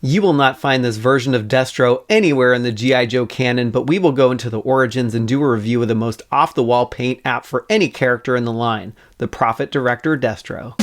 You will not find this version of Destro anywhere in the G.I. Joe canon, but we will go into the origins and do a review of the most off-the-wall paint app for any character in the line, the Prophet Director Destro.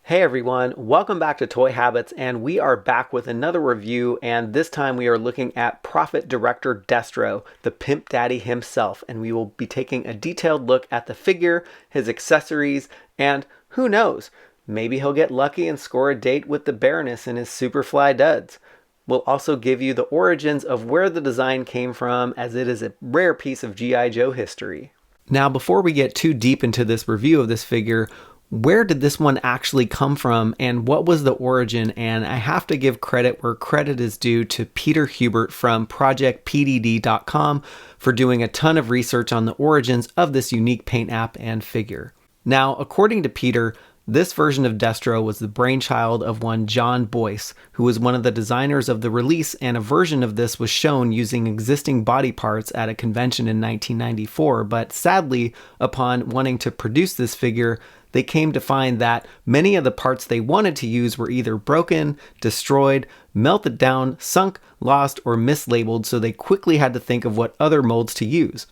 Hey everyone, welcome back to Toy Habits, and we are back with another review, and this time we are looking at Prophet Director Destro, the Pimp Daddy himself, and we will be taking a detailed look at the figure, his accessories, and who knows, maybe he'll get lucky and score a date with the Baroness in his Superfly duds. We'll also give you the origins of where the design came from, as it is a rare piece of G.I. Joe history. Now, before we get too deep into this review of this figure, where did this one actually come from and what was the origin? And I have to give credit where credit is due to Peter Hubert from projectpdd.com for doing a ton of research on the origins of this unique paint app and figure. Now, according to Peter, this version of Destro was the brainchild of one John Boyce, who was one of the designers of the release, and a version of this was shown using existing body parts at a convention in 1994, but sadly, upon wanting to produce this figure, they came to find that many of the parts they wanted to use were either broken, destroyed, melted down, sunk, lost, or mislabeled, so they quickly had to think of what other molds to use.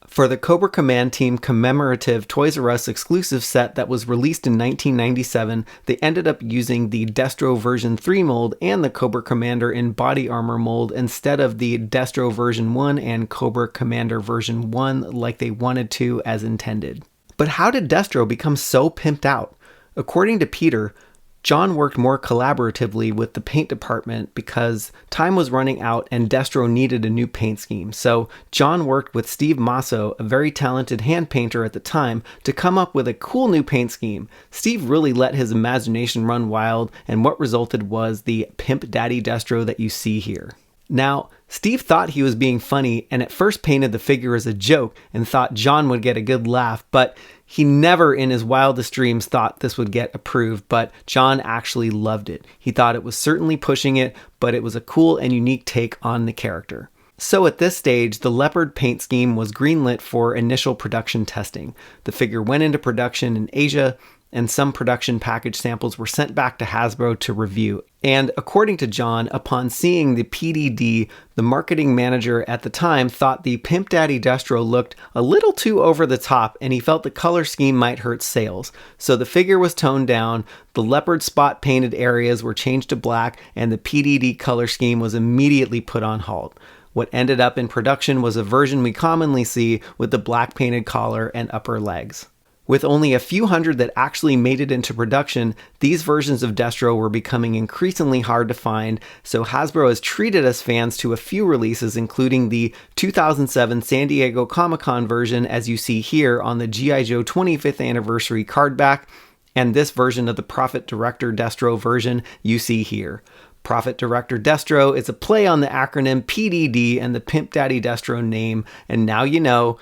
For the Cobra Command Team commemorative Toys R Us exclusive set that was released in 1997, they ended up using the Destro version 3 mold and the Cobra Commander in body armor mold instead of the Destro version 1 and Cobra Commander version 1 like they wanted to as intended. But how did Destro become so pimped out? According to Peter, John worked more collaboratively with the paint department because time was running out and Destro needed a new paint scheme. So John worked with Steve Masso, a very talented hand painter at the time, to come up with a cool new paint scheme. Steve really let his imagination run wild, and what resulted was the Pimp Daddy Destro that you see here. Now, Steve thought he was being funny and at first painted the figure as a joke and thought John would get a good laugh, but he never in his wildest dreams thought this would get approved, but John actually loved it. He thought it was certainly pushing it, but it was a cool and unique take on the character. So at this stage, the leopard paint scheme was greenlit for initial production testing. The figure went into production in Asia, and some production package samples were sent back to Hasbro to review. And according to John, upon seeing the PDD, the marketing manager at the time thought the Pimp Daddy Destro looked a little too over the top, and he felt the color scheme might hurt sales. So the figure was toned down, the leopard spot painted areas were changed to black, and the PDD color scheme was immediately put on halt. What ended up in production was a version we commonly see with the black painted collar and upper legs. With only a few hundred that actually made it into production, these versions of Destro were becoming increasingly hard to find, so Hasbro has treated us fans to a few releases, including the 2007 San Diego Comic-Con version, as you see here on the G.I. Joe 25th Anniversary card back, and this version of the Prophet Director Destro version you see here. Prophet Director Destro is a play on the acronym PDD and the Pimp Daddy Destro name, and now you know,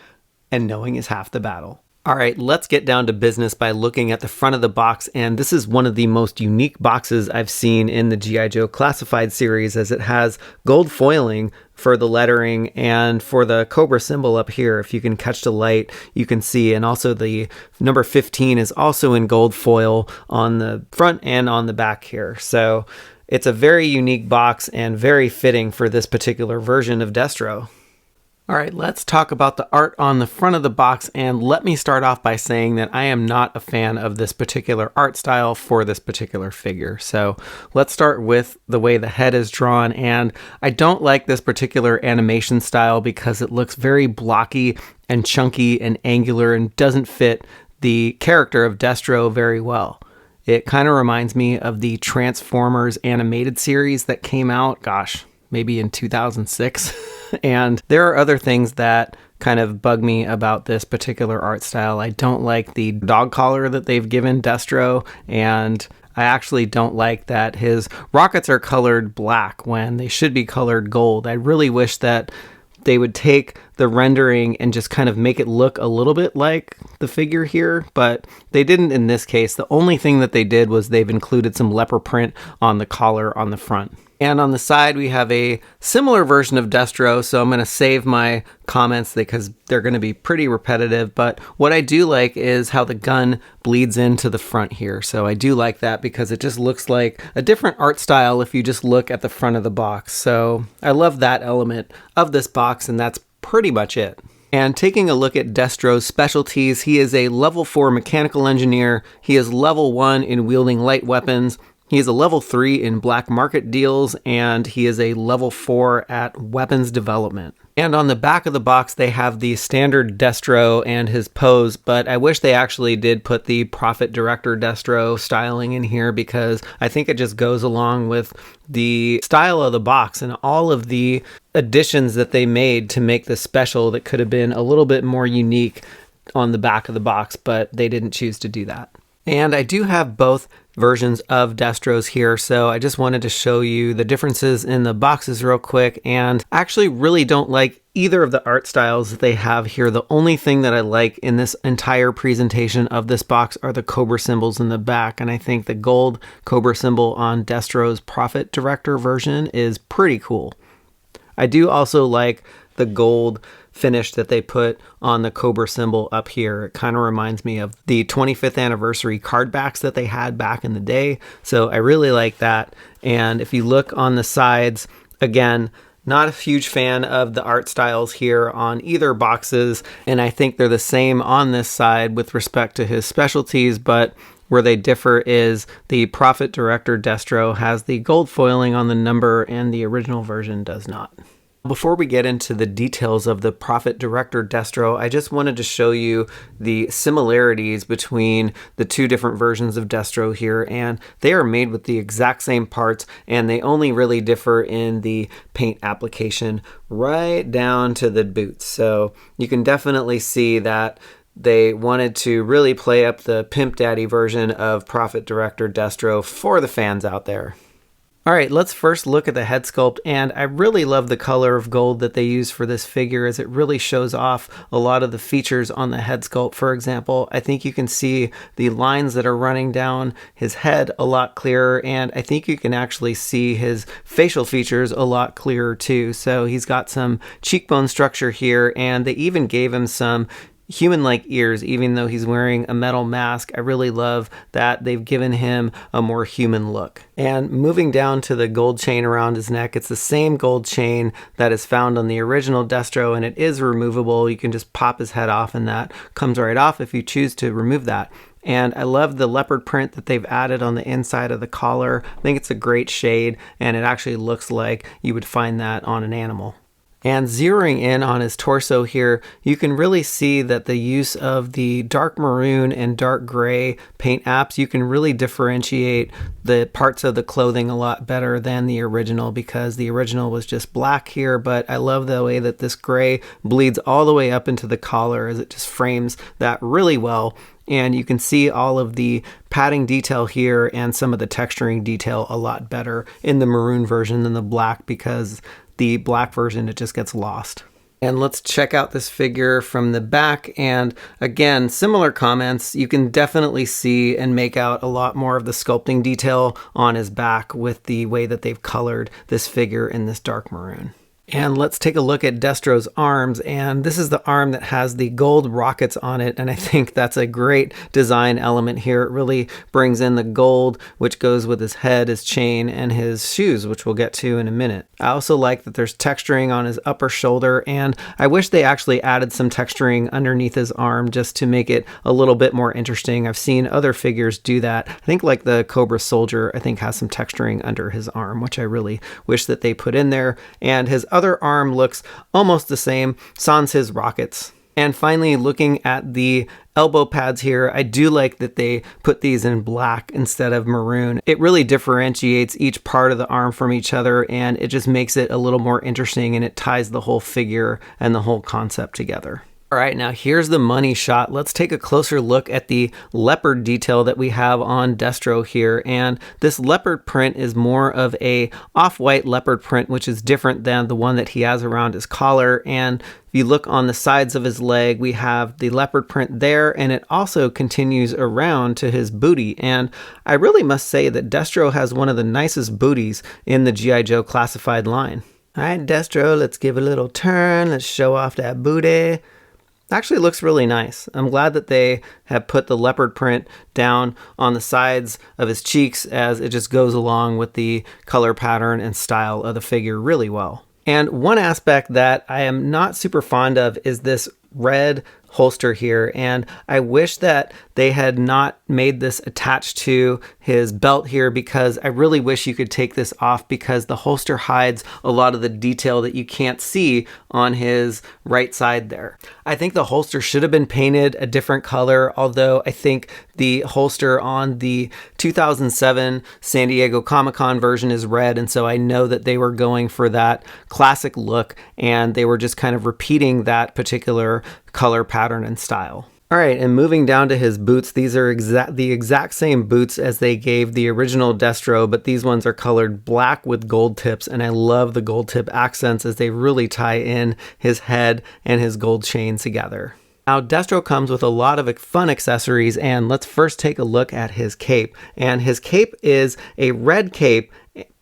and knowing is half the battle. Alright, let's get down to business by looking at the front of the box, and this is one of the most unique boxes I've seen in the G.I. Joe Classified series, as it has gold foiling for the lettering and for the Cobra symbol up here. If you can catch the light, you can see, and also the number 15 is also in gold foil on the front and on the back here. So it's a very unique box and very fitting for this particular version of Destro. All right, let's talk about the art on the front of the box, and let me start off by saying that I am not a fan of this particular art style for this particular figure. So let's start with the way the head is drawn, and I don't like this particular animation style because it looks very blocky and chunky and angular and doesn't fit the character of Destro very well. It kind of reminds me of the Transformers animated series that came out, maybe in 2006. And there are other things that kind of bug me about this particular art style. I don't like the dog collar that they've given Destro, and I actually don't like that his rockets are colored black when they should be colored gold. I really wish that they would take the rendering and just kind of make it look a little bit like the figure here, but they didn't in this case. The only thing that they did was they've included some leopard print on the collar on the front. And on the side, we have a similar version of Destro, so I'm going to save my comments because they're going to be pretty repetitive. But what I do like is how the gun bleeds into the front here. So I do like that because it just looks like a different art style if you just look at the front of the box. So I love that element of this box, and that's pretty much it. And taking a look at Destro's specialties, he is a level 4 mechanical engineer. He is level 1 in wielding light weapons. He is a level 3 in black market deals, and he is a level 4 at weapons development. And on the back of the box, they have the standard Destro and his pose, but I wish they actually did put the Prophet Director Destro styling in here because I think it just goes along with the style of the box and all of the additions that they made to make this special that could have been a little bit more unique on the back of the box, but they didn't choose to do that. And I do have both versions of Destros here, so I just wanted to show you the differences in the boxes real quick. And I actually really don't like either of the art styles that they have here. The only thing that I like in this entire presentation of this box are the Cobra symbols in the back, and I think the gold Cobra symbol on Destro's Prophet Director version is pretty cool. I do also like the gold finish that they put on the Cobra symbol up here. It kind of reminds me of the 25th anniversary card backs that they had back in the day. So I really like that. And if you look on the sides, again, not a huge fan of the art styles here on either boxes. And I think they're the same on this side with respect to his specialties, but where they differ is the Prophet Director Destro has the gold foiling on the number and the original version does not. Before we get into the details of the Prophet Director Destro, I just wanted to show you the similarities between the two different versions of Destro here, and they are made with the exact same parts, and they only really differ in the paint application right down to the boots. So you can definitely see that they wanted to really play up the Pimp Daddy version of Prophet Director Destro for the fans out there. All right, let's first look at the head sculpt, and I really love the color of gold that they use for this figure as it really shows off a lot of the features on the head sculpt. For example, I think you can see the lines that are running down his head a lot clearer, and I think you can actually see his facial features a lot clearer too. So he's got some cheekbone structure here, and they even gave him some human-like ears, even though he's wearing a metal mask. I really love that they've given him a more human look. And moving down to the gold chain around his neck, it's the same gold chain that is found on the original Destro, and it is removable. You can just pop his head off and that comes right off if you choose to remove that. And I love the leopard print that they've added on the inside of the collar. I think it's a great shade, and it actually looks like you would find that on an animal. And zeroing in on his torso here, you can really see that the use of the dark maroon and dark gray paint apps, you can really differentiate the parts of the clothing a lot better than the original, because the original was just black here, but I love the way that this gray bleeds all the way up into the collar as it just frames that really well. And you can see all of the padding detail here and some of the texturing detail a lot better in the maroon version than the black, because the black version, it just gets lost. And let's check out this figure from the back. And again, similar comments. You can definitely see and make out a lot more of the sculpting detail on his back with the way that they've colored this figure in this dark maroon. And let's take a look at Destro's arms, and this is the arm that has the gold rockets on it, and I think that's a great design element here. It really brings in the gold, which goes with his head, his chain, and his shoes, which we'll get to in a minute. I also like that there's texturing on his upper shoulder, and I wish they actually added some texturing underneath his arm just to make it a little bit more interesting. I've seen other figures do that. I think like the Cobra Soldier, I think has some texturing under his arm, which I really wish that they put in there. And his other arm looks almost the same, sans his rockets. And finally, looking at the elbow pads here, I do like that they put these in black instead of maroon. It really differentiates each part of the arm from each other, and it just makes it a little more interesting, and it ties the whole figure and the whole concept together. All right, now here's the money shot. Let's take a closer look at the leopard detail that we have on Destro here. And this leopard print is more of a off-white leopard print, which is different than the one that he has around his collar. And if you look on the sides of his leg, we have the leopard print there, and it also continues around to his booty. And I really must say that Destro has one of the nicest booties in the G.I. Joe classified line. All right, Destro, let's give a little turn. Let's show off that booty. Actually looks really nice. I'm glad that they have put the leopard print down on the sides of his cheeks, as it just goes along with the color pattern and style of the figure really well. And one aspect that I am not super fond of is this red holster here, and I wish that they had not made this attached to his belt here, because I really wish you could take this off, because the holster hides a lot of the detail that you can't see on his right side there. I think the holster should have been painted a different color, although I think the holster on the 2007 San Diego Comic-Con version is red, and so I know that they were going for that classic look, and they were just kind of repeating that particular color pattern and style. All right, and moving down to his boots, these are the exact same boots as they gave the original Destro, but these ones are colored black with gold tips, and I love the gold tip accents as they really tie in his head and his gold chain together. Now, Destro comes with a lot of fun accessories, and let's first take a look at his cape. And his cape is a red cape,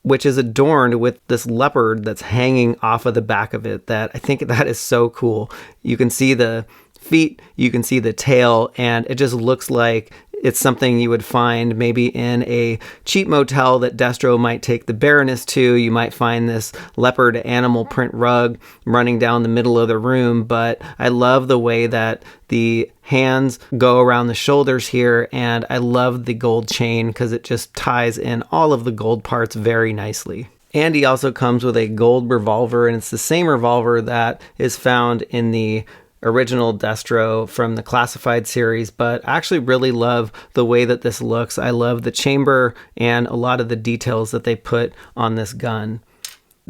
which is adorned with this leopard that's hanging off of the back of it. That I think that is so cool. You can see the feet, you can see the tail, and it just looks like it's something you would find maybe in a cheap motel that Destro might take the Baroness to. You might find this leopard animal print rug running down the middle of the room, but I love the way that the hands go around the shoulders here, and I love the gold chain because it just ties in all of the gold parts very nicely. And he also comes with a gold revolver, and it's the same revolver that is found in the original Destro from the classified series, but I actually really love the way that this looks. I love the chamber and a lot of the details that they put on this gun.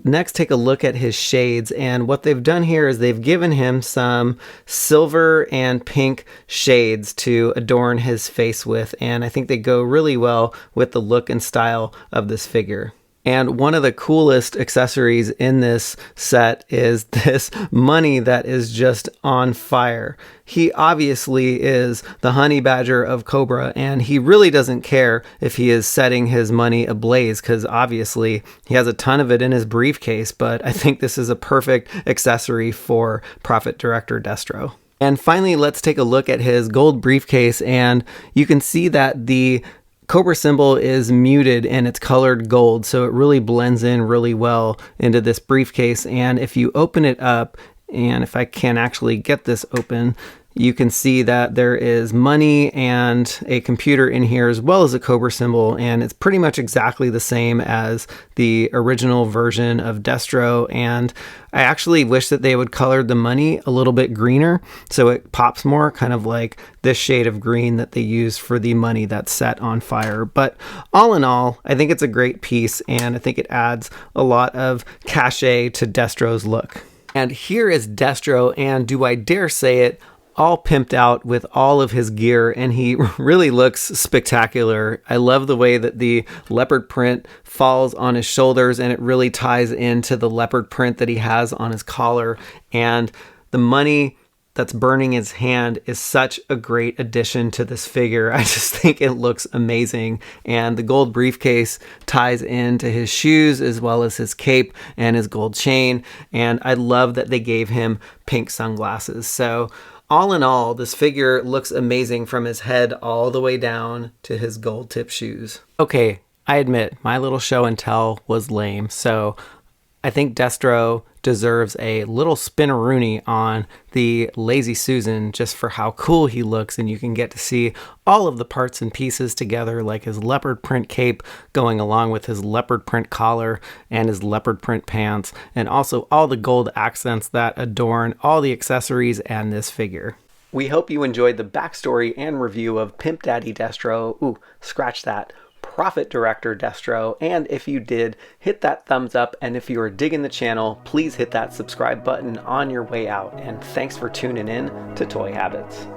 Next, take a look at his shades, and what they've done here is they've given him some silver and pink shades to adorn his face with, and I think they go really well with the look and style of this figure. And one of the coolest accessories in this set is this money that is just on fire. He obviously is the honey badger of Cobra, and he really doesn't care if he is setting his money ablaze, because obviously he has a ton of it in his briefcase, but I think this is a perfect accessory for Prophet Director Destro. And finally, let's take a look at his gold briefcase, and you can see that the Cobra symbol is muted and it's colored gold, so it really blends in really well into this briefcase. And if you open it up, and if I can actually get this open, you can see that there is money and a computer in here, as well as a Cobra symbol, and it's pretty much exactly the same as the original version of Destro. And I actually wish that they would color the money a little bit greener so it pops more, kind of like this shade of green that they use for the money that's set on fire. But all in all, I think it's a great piece, and I think it adds a lot of cachet to Destro's look. And here is Destro, and do I dare say it, all pimped out with all of his gear, and he really looks spectacular. I love the way that the leopard print falls on his shoulders, and it really ties into the leopard print that he has on his collar. And the money that's burning his hand is such a great addition to this figure. I just think it looks amazing. And the gold briefcase ties into his shoes as well as his cape and his gold chain. And I love that they gave him pink sunglasses. So all in all, this figure looks amazing from his head all the way down to his gold tip shoes. Okay, I admit my little show and tell was lame, so I think Destro deserves a little spinneroonie on the Lazy Susan just for how cool he looks, and you can get to see all of the parts and pieces together, like his leopard print cape going along with his leopard print collar and his leopard print pants, and also all the gold accents that adorn all the accessories and this figure. We hope you enjoyed the backstory and review of Pimp Daddy Destro. Ooh, scratch that. Profit Director Destro. And if you did, hit that thumbs up. And if you are digging the channel, please hit that subscribe button on your way out. And thanks for tuning in to Toy Habits.